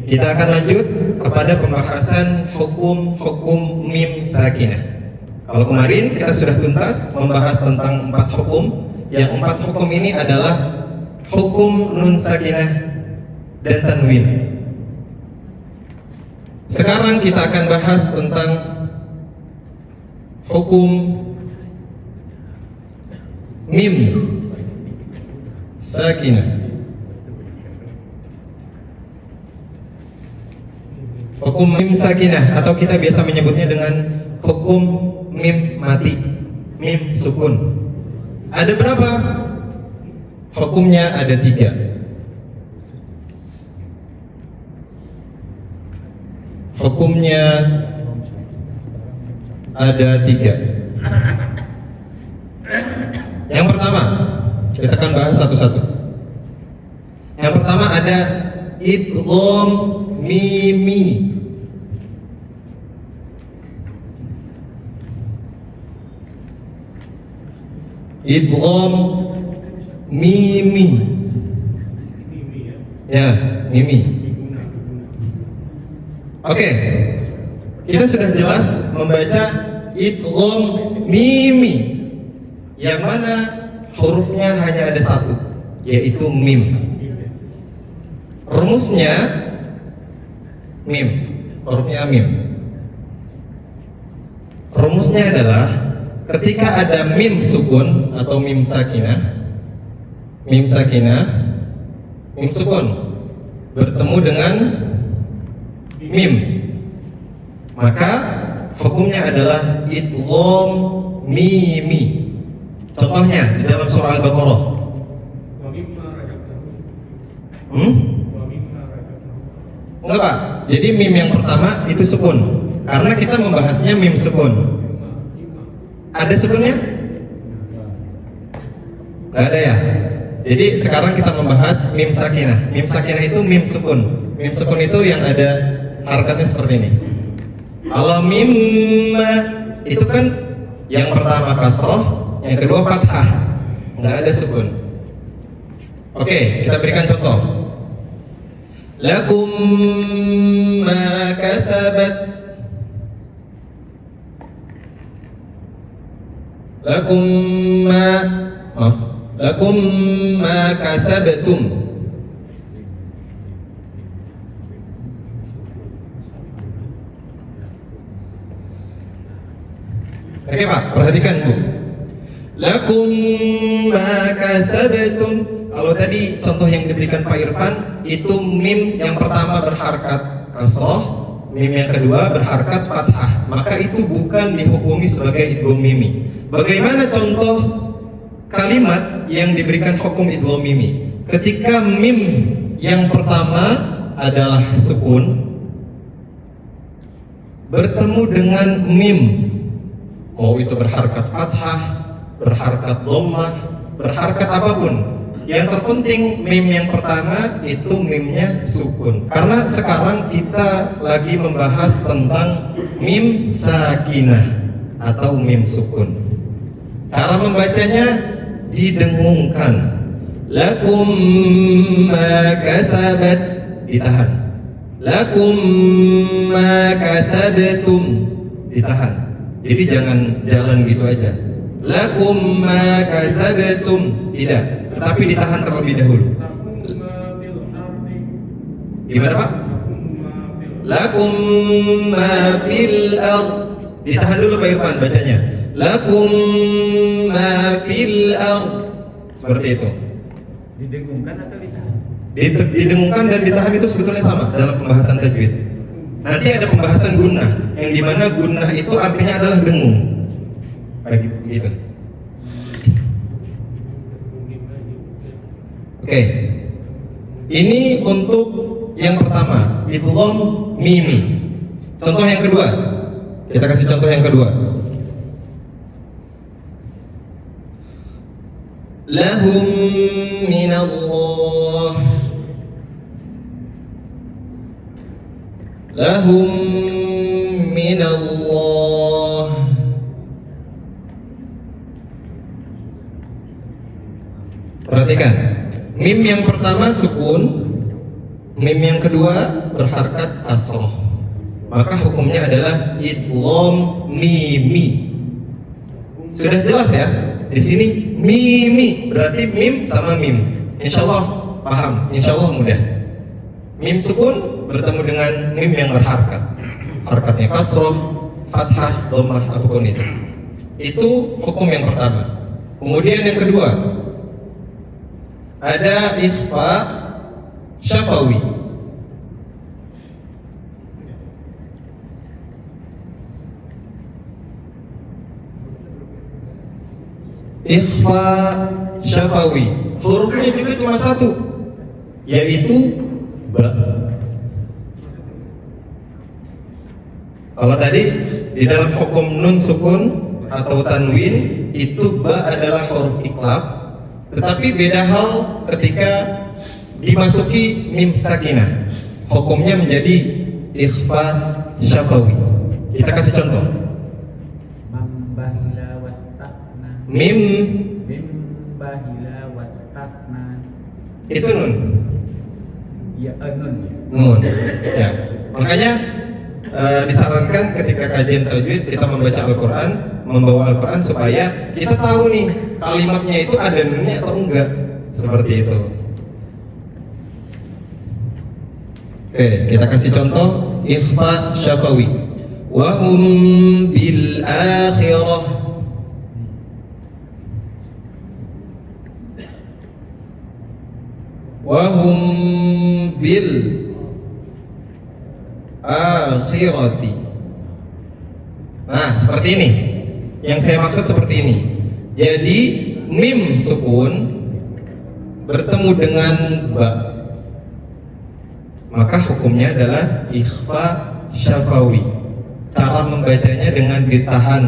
Kita akan lanjut kepada pembahasan hukum-hukum mim sakinah. Kalau kemarin kita sudah tuntas membahas tentang 4 hukum. Yang 4 hukum ini adalah hukum nun sakinah dan tanwin. Sekarang kita akan bahas tentang hukum mim sakinah. Hukum mim sakinah atau kita biasa menyebutnya dengan hukum mim mati, mim sukun. Ada berapa? Hukumnya ada 3. Hukumnya ada 3. Yang pertama, kita akan bahas satu-satu. Yang pertama ada idgham mimi. Idgham mimi. Ya, mimi. Oke. Kita sudah jelas membaca idgham mimi, yang mana hurufnya hanya ada 1, yaitu mim. Rumusnya mim, hurufnya mim. Rumusnya adalah ketika ada mim sukun atau mim sakinah, mim sukun bertemu dengan mim, maka hukumnya adalah idgham mimi. Contohnya di dalam surah Al-Baqarah. Enggak Pak, jadi mim yang pertama itu sukun, karena kita membahasnya mim sukun. Ada sukunnya? Nggak ada ya? Jadi sekarang kita membahas mim sakinah. Mim sakinah itu mim sukun. Mim sukun itu yang ada harakatnya seperti ini. Kalau mim itu kan yang pertama kasroh, yang kedua fathah, nggak ada sukun. Oke, kita berikan contoh. Lakum ma kasabat. Lakum ma kasabtum. Oke Pak, perhatikan Bu. Lakum ma kasabtum. Kalau tadi contoh yang diberikan Pak Irfan, itu mim yang pertama berharakat kasroh, mim yang kedua berharakat fathah, maka itu bukan dihukumi sebagai idgham mimi. Bagaimana contoh kalimat yang diberikan hukum idgham mimi? Ketika mim yang pertama adalah sukun bertemu dengan mim, mau itu berharakat fathah, berharakat dhammah, berharakat apapun, yang terpenting mim yang pertama itu mimnya sukun. Karena sekarang kita lagi membahas tentang mim sakinah atau mim sukun. Cara membacanya didengungkan. Lakum ma kasabat, ditahan. Lakum ma kasabtum, ditahan. Jadi jangan jalan gitu aja. Lakum ma kasabtum, tidak, tetapi ditahan terlebih dahulu. Gimana Pak? Lakum ma fil ard, ditahan dulu Pak Irfan bacanya. Lakum ma fil ard, seperti itu. Didengungkan atau ditahan? Didengungkan dan ditahan itu sebetulnya sama dalam pembahasan tajwid. Nanti ada pembahasan gunnah, yang dimana gunnah itu artinya adalah dengung, gitu. Oke. Ini untuk yang pertama, idgham mimi. Contoh yang kedua, kita kasih contoh yang kedua. Lahum minallah, lahum minallah. Perhatikan, mim yang pertama sukun, mim yang kedua berharkat kasroh, maka hukumnya adalah idgham mimi. Sudah jelas ya? Di sini mimi berarti mim sama mim. Insyaallah paham, insyaallah mudah. Mim sukun bertemu dengan mim yang berharkat. Harkatnya kasroh, fathah, dhammah, apapun itu. Itu hukum yang pertama. Kemudian yang kedua, ada ikhfa syafawi. Ikhfa syafawi, hurufnya juga cuma satu, yaitu ba. Kalau tadi di dalam hukum nun sukun atau tanwin itu ba adalah huruf iqlab, tetapi beda hal ketika dimasuki mim sakinah, hukumnya menjadi ikhfa syafawi. Kita kasih contoh. Mambahila wastahna. Mim Bahila wastahna. itu nun. Ya, nun ya. Nun. Ya. Makanya disarankan ketika kajian tajwid kita membaca Al-Quran, membawa Al-Quran supaya kita tahu nih kalimatnya itu ada nunnya atau enggak, seperti itu. Oke, kita kasih contoh ikhfa syafawi. Wa hum bil akhirah. Wa hum bil akhirati. Nah, seperti ini. Yang saya maksud seperti ini. Jadi mim sukun bertemu dengan ba, maka hukumnya adalah ikhfa syafawi. Cara membacanya dengan ditahan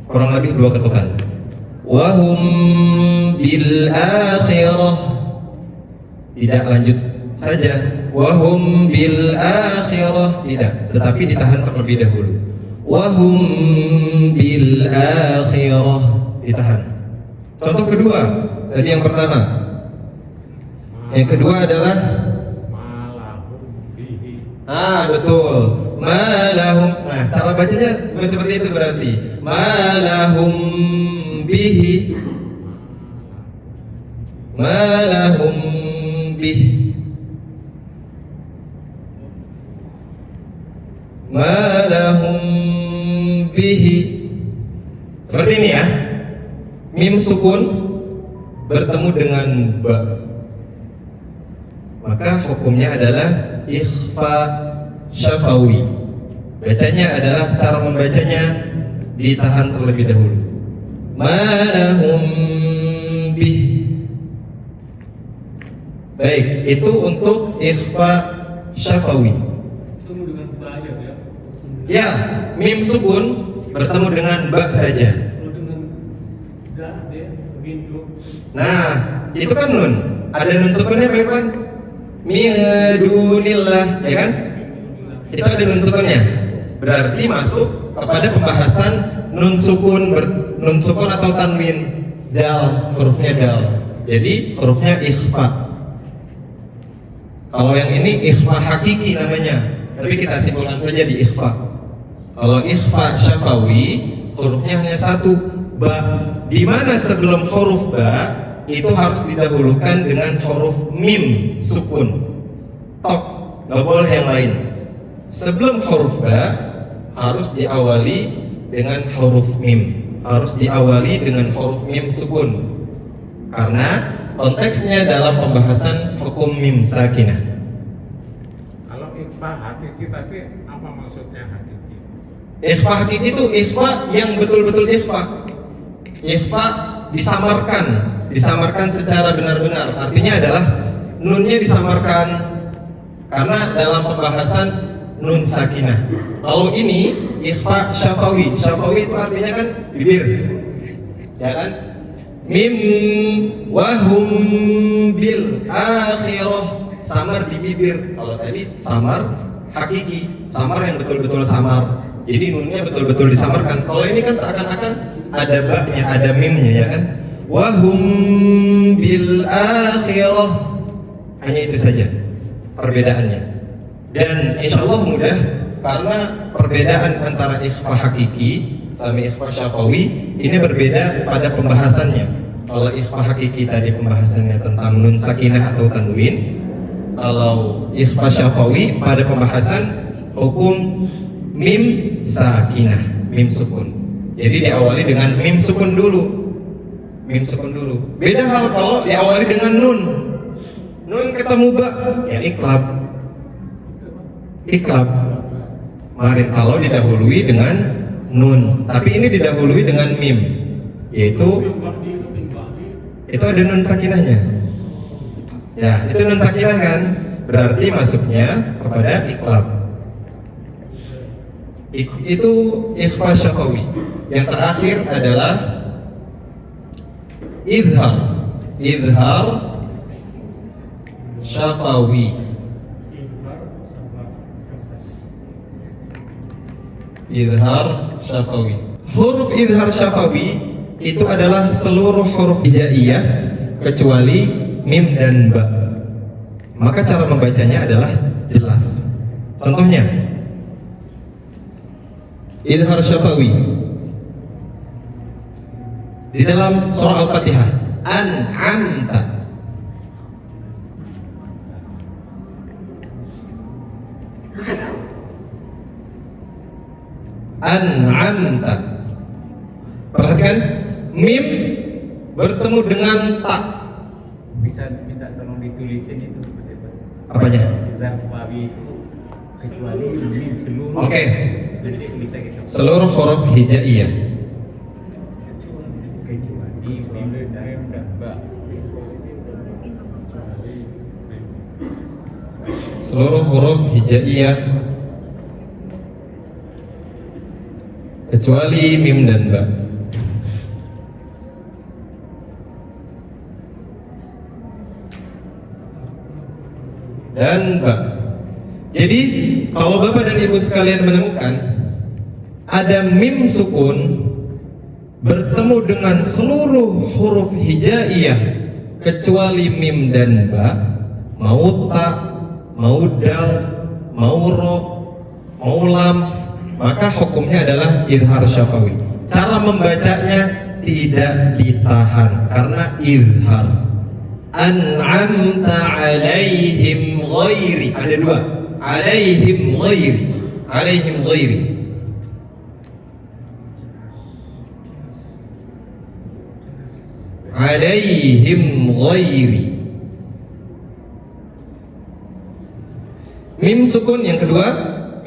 kurang lebih 2 ketukan. Wa hum bil akhirah. Tidak lanjut saja. Wahum bil akhirah, tidak, tetapi ditahan terlebih dahulu. Wahum bil akhirah, ditahan. Contoh kedua, tadi yang pertama. Yang kedua adalah Malahum bihi. betul. Malahum. Nah, cara bacanya bukan seperti itu berarti. Malahum bihi. Malahum bihi. Malahum bihi. Seperti ini ya. Mim sukun bertemu dengan ba, maka hukumnya adalah ikhfa syafawi. Bacanya adalah, cara membacanya ditahan terlebih dahulu. Malahum bihi. Baik, itu untuk ikhfa syafawi. Ya, mim sukun bertemu dengan ba saja. Nah, itu kan nun. Ada nun sukunnya Pak Irfan? Midunillah, ya kan? Itu ada nun sukunnya. Berarti masuk kepada pembahasan nun sukun atau tanwin. Dal, hurufnya dal. Jadi hurufnya ikhfa. Kalau yang ini ikhfa hakiki namanya, tapi kita simpulkan saja di ikhfa. Kalau ikhfa syafawi, hurufnya hanya satu, ba. Di mana sebelum huruf ba itu harus didahulukan dengan huruf mim sukun. Tok, nggak boleh yang lain. Sebelum huruf ba harus diawali dengan huruf mim. Harus diawali dengan huruf mim sukun. Karena konteksnya dalam pembahasan hukum mim sakinah. Kalau ikhfa hakiki tadi apa maksudnya hakiki? Ikhfa hakiki itu ikhfa yang betul-betul ikhfa. Ikhfa disamarkan secara benar-benar. Artinya adalah nunnya disamarkan karena dalam pembahasan nun sakinah. Kalau ini ikhfa syafawi. Syafawi itu artinya kan bibir, ya kan? Mim wahum bil akhirah, samar di bibir. Kalau tadi samar hakiki, samar yang betul-betul samar. Jadi nunnya betul-betul disamarkan. Kalau ini kan seakan-akan ada ba-nya, ada mimnya, ya kan? Wahum bil akhirah. Hanya itu saja perbedaannya. Dan insya Allah mudah, karena perbedaan antara ikhfa hakiki sama ikhfa syafawi ini berbeda pada pembahasannya. Kalau ikhfa hakiki tadi pembahasannya tentang nun sakinah atau tanwin, kalau ikhfa syafawi pada pembahasan hukum mim sakinah, mim sukun. Jadi diawali dengan mim sukun dulu. Mim sukun dulu. Beda hal kalau diawali dengan nun. Nun ketemu ba, ya iklab. Iklab. Kemarin kalau didahului dengan nun, tapi ini didahului dengan mim, yaitu itu ada nun sakinahnya. Ya, itu nun sakinah kan? Berarti masuknya kepada iklab. Itu ikhfa syafawi. Yang terakhir adalah izhar. Izhar syafawi. Izhar syafawi. Huruf izhar syafawi itu adalah seluruh huruf hijaiyah kecuali mim dan ba. Maka cara membacanya adalah jelas. Contohnya izhar syafawi di dalam surah Al-Fatihah, an'amta. An'amta. Perhatikan, mim bertemu dengan ta. Bisa minta tolong ditulisin itu Apanya? izhar syafawi itu kecuali mim seluruh. Oke. Jadi bisa gitu. Seluruh huruf hijaiyah. Kecuali mim dan ba. Seluruh huruf hijaiyah kecuali mim dan ba. Dan ba. Jadi kalau Bapak dan Ibu sekalian menemukan ada mim sukun bertemu dengan seluruh huruf hijaiyah kecuali mim dan ba, mau ta, mau dal, mau ro, mau lam, maka hukumnya adalah izhar syafawi. Cara membacanya tidak ditahan karena izhar. An'amta alaihim ghairi, ada dua, alaihim ghairi, alaihim ghairi. Alaihim ghairi. Mim sukun yang kedua,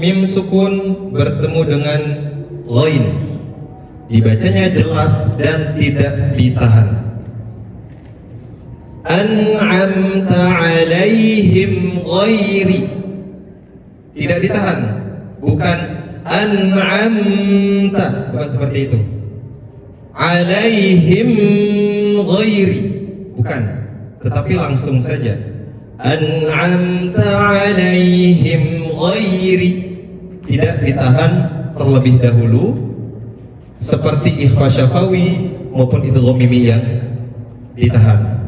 mim sukun bertemu dengan ghain. Dibacanya jelas dan tidak ditahan. An'amta alaihim ghairi. Tidak ditahan. Bukan an'amta, bukan seperti itu. Alaihim ghairi, bukan, tetapi langsung saja. An'amta alaihim ghairi. Tidak ditahan terlebih dahulu seperti ikhfa syafawi maupun idgham mimi yang ditahan.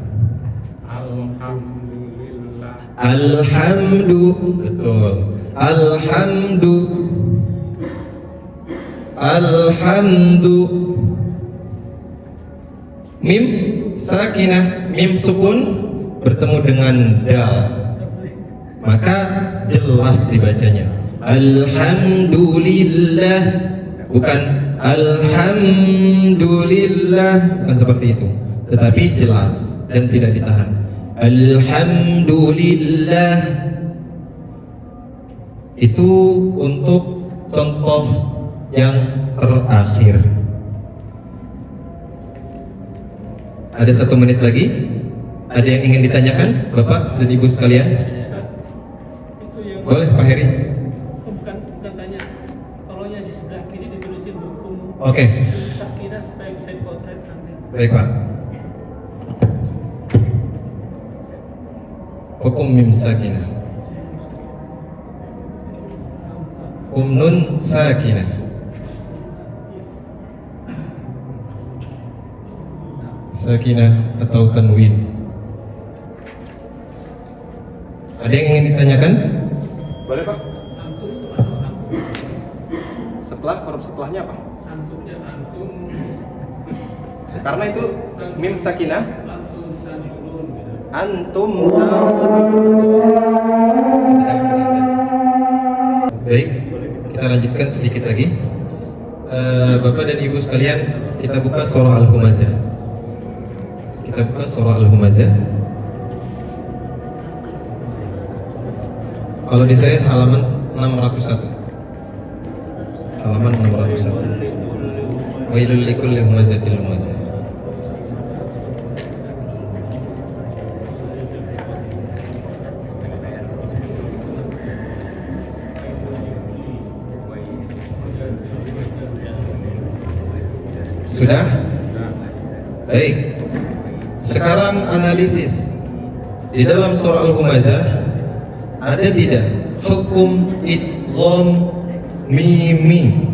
Alhamdulillah. Alhamdu, betul. Alhamdu. Alhamdu. Mim sakinah, mim sukun bertemu dengan dal, maka jelas dibacanya. Alhamdulillah, bukan alhamdulillah, bukan seperti itu, tetapi jelas dan tidak ditahan. Alhamdulillah. Itu untuk contoh yang terakhir. Ada 1 menit lagi. Ada yang ingin ditanyakan, Bapak dan Ibu sekalian? Itu yang Boleh, Pak Heri. bukan tanya. Tolongnya di sebelah kiri ditulisin hukum. Oke. Sakinah supaya bisa dipotret nanti. Baik, Pak. Hukum mim sakinah. Hukum nun sakinah. Sakinah atau tanwin. Ada yang ingin ditanyakan? Boleh Pak? Antum itu antum. Setelah huruf setelahnya apa? Antumnya antum. Karena itu mim sakinah. Antum sanjurun gitu. Antum Baik, kita lanjutkan sedikit lagi. Bapak dan Ibu sekalian, kita buka surah Al-Humazah. Kita buka surah Al-Humazah. Kalau di saya halaman 601. Halaman 601. Wailul likulli humazatil lumazah. Sudah? Baik. Sekarang analisis. Di dalam surah Al-Humazah ada tidak hukum idgham mimi?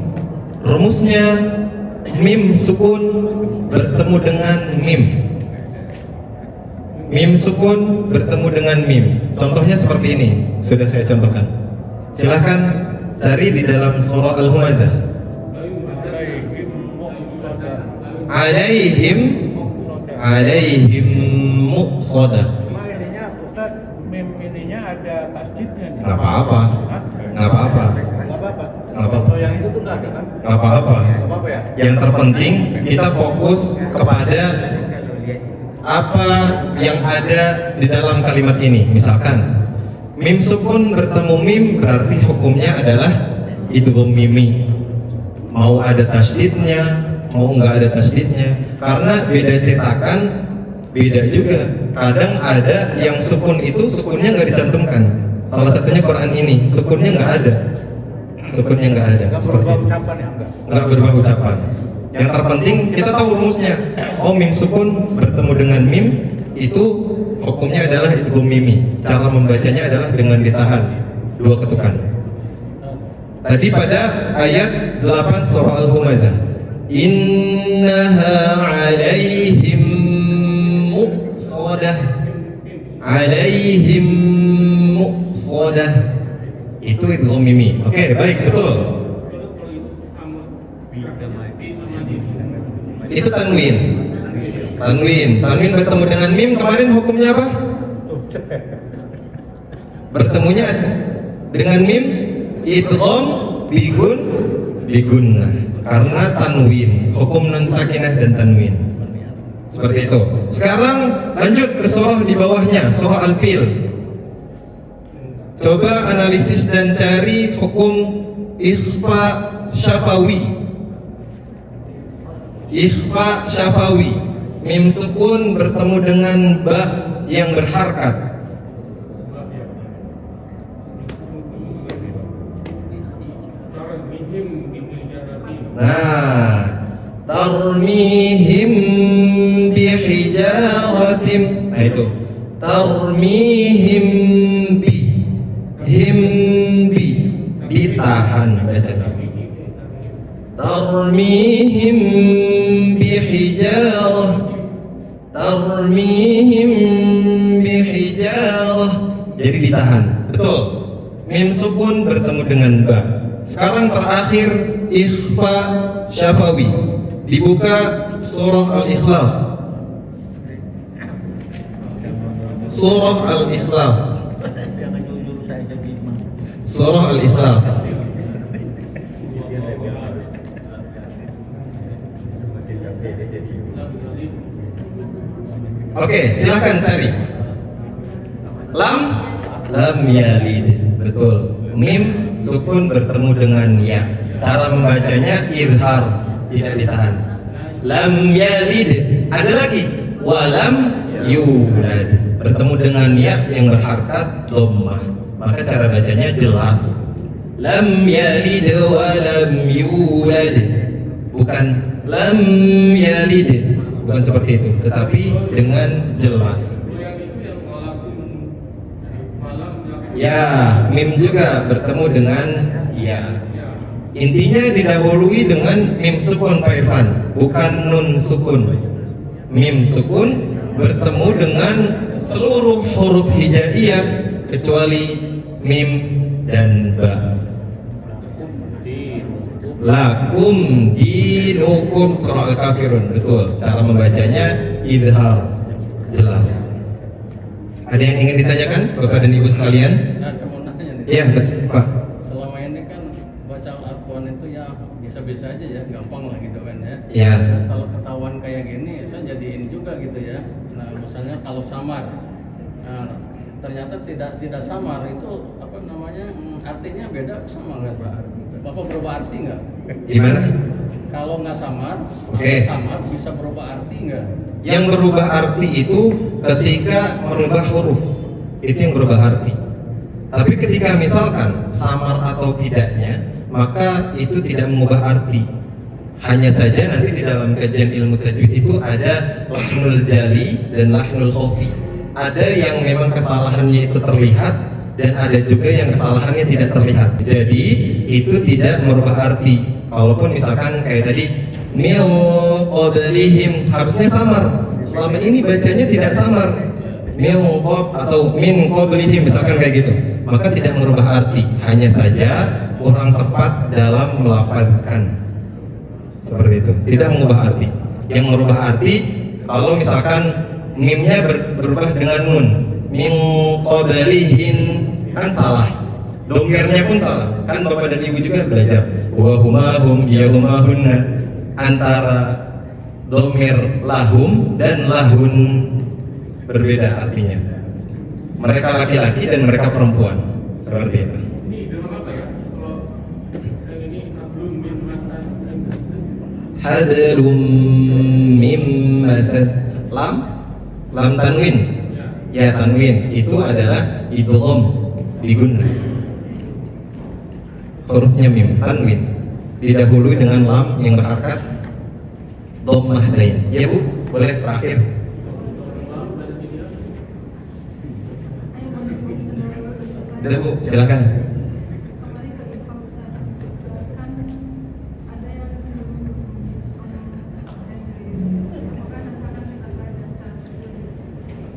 Rumusnya mim sukun bertemu dengan mim. Mim sukun bertemu dengan mim. Contohnya seperti ini, sudah saya contohkan. Silahkan cari di dalam surah Al-Humazah. Alaihim muqsadah. Cuma ininya Ustaz, mim ininya ada tasdidnya. Nggak apa-apa. Nggak apa-apa. Nggak apa-apa. Nggak apa-apa. Kalau yang itu tuh nggak ada kan? Nggak apa-apa. Nggak apa-apa ya? Yang terpenting kita fokus kepada apa yang ada di dalam kalimat ini. Misalkan mim sukun bertemu mim berarti hukumnya adalah idgham mimi. Mau ada tasdidnya, mau nggak ada tasdidnya, karena beda cetakan, beda juga. Kadang ada yang sukun itu sukunnya nggak dicantumkan. Salah satunya Quran ini sukunnya nggak ada, sukunnya nggak ada. Nggak Seperti berubah itu. ucapan ya enggak? Nggak berubah ucapan. Yang terpenting kita tahu rumusnya. Oh, mim sukun bertemu dengan mim itu hukumnya adalah idgham mimi. Cara membacanya adalah dengan ditahan 2 ketukan. Tadi pada ayat 8 surah Al-Humazah. Innaha alaihim muqsadah. Alaihim muqsadah. Itu idgham mimi. Oke, baik, betul. Itu tanwin. Tanwin bertemu dengan mim kemarin hukumnya apa? Bertemunya dengan mim idgham bigunnah karena tanwin, hukum nun sakinah dan tanwin. Seperti itu. Sekarang lanjut ke surah di bawahnya, surah Al-Fil. Coba analisis dan cari hukum ikhfa syafawi. Ikhfa syafawi, mim sukun bertemu dengan ba yang berharkat. Nah, tarmihim bihijaratim. Nah itu, tarmihim ditahan bacanya. Tarmihim bihijarah. Jadi ditahan. Betul. Mim sukun bertemu dengan ba. Sekarang terakhir ikhfa syafawi. Dibuka surah Al-Ikhlas. Surah Al-Ikhlas. Jangan nyuruh saya jadi imam. Surah Al-Ikhlas. Oke, silahkan cari. Lam yalid. Betul. Mim sukun bertemu dengan ya. Cara membacanya izhar, tidak ditahan. Lam yalid. Ada lagi. Walam yulad. Bertemu dengan ya yang berharkat dhammah. Maka cara bacanya jelas. Lam yalid wa lam yulad. Bukan lam yalid. Bukan seperti itu, tetapi dengan jelas. Ya, mim juga bertemu dengan ya. Intinya didahului dengan mim sukun Pak Irfan, bukan nun sukun. Mim sukun bertemu dengan seluruh huruf hijaiyah kecuali mim dan ba. Lakum dinukum surah Al-Kafirun. Betul. Cara membacanya idhar, jelas. Ada yang ingin ditanyakan Bapak dan Ibu sekalian? Nah, saya mau nanya nih. Iya, betul, Pak. Selama ini kan baca Al-Quran itu ya biasa-biasa aja ya, gampang lah gitu kan ya. Iya. Terus kalau ketahuan kayak gini, saya jadi ini juga gitu ya. Nah, misalnya kalau samar, nah, ternyata tidak samar itu apa namanya? Artinya beda sama nggak Pak? Bapak berubah arti nggak? Gimana? Kalau nggak samar, Oke. kalau samar bisa berubah arti nggak? Yang berubah arti itu ketika merubah huruf, itu yang berubah arti. Tapi ketika misalkan samar atau tidaknya, maka itu tidak mengubah arti. Hanya saja nanti di dalam kajian ilmu tajwid itu ada lahnul jali dan lahnul khofi. Ada yang memang kesalahannya itu terlihat dan ada juga yang kesalahannya tidak terlihat. Jadi itu tidak merubah arti. Kalaupun misalkan kayak tadi mil qablihim harusnya samar. Selama ini bacanya tidak samar. Mil qab atau min qablihim misalkan kayak gitu. Maka tidak merubah arti. Hanya saja kurang tepat dalam melafazkan. Seperti itu. Tidak mengubah arti. Yang merubah arti kalau misalkan mimnya berubah dengan nun. Min qablihim kan salah. Domirnya pun salah. Kan Bapak dan Ibu juga belajar. Wa huma hum ya huma hunna. Antara domir lahum dan lahun berbeda artinya. Mereka laki-laki dan mereka perempuan. Seperti itu. Ini dalam apa ya? Kalau yang ini hablum min masad. Hadlum mim masad. Lam tanwin. Ya tanwin itu adalah idgham bigunnah. Hurufnya mim tanwin didahului dengan lam yang berharakat dhammah dain. Ya Bu, boleh terakhir. Udah Bu, silakan.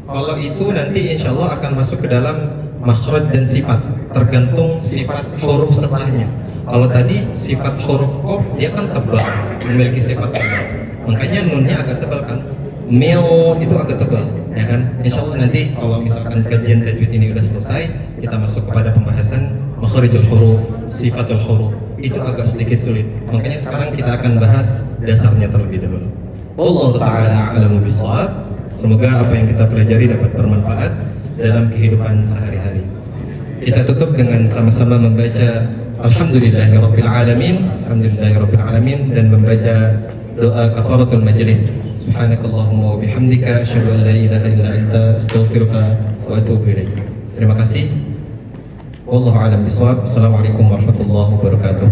Kalau itu nanti insya Allah akan masuk ke dalam makhraj dan sifat, tergantung sifat huruf setelahnya. Kalau tadi sifat huruf qaf dia kan tebal, memiliki sifat tebal, makanya nunnya agak tebal kan. Mil itu agak tebal, ya kan? Insya Allah nanti kalau misalkan kajian tajwid ini udah selesai, kita masuk kepada pembahasan makhrijul huruf, sifatul huruf. Itu agak sedikit sulit, makanya sekarang kita akan bahas dasarnya terlebih dahulu. Wallahu ta'ala a'lamu bissawab. Semoga apa yang kita pelajari dapat bermanfaat dalam kehidupan sehari-hari. Kita tutup dengan sama-sama membaca Alhamdulillahirabbil alamin, Alhamdulillahirabbil alamin, dan membaca doa kafaratul majlis. Subhanakallahumma wa bihamdika asyhadu an la ilaha illa anta astaghfiruka wa atubu ilaik. Terima kasih. Wallahu a'lam bishawab. Assalamualaikum warahmatullahi wabarakatuh.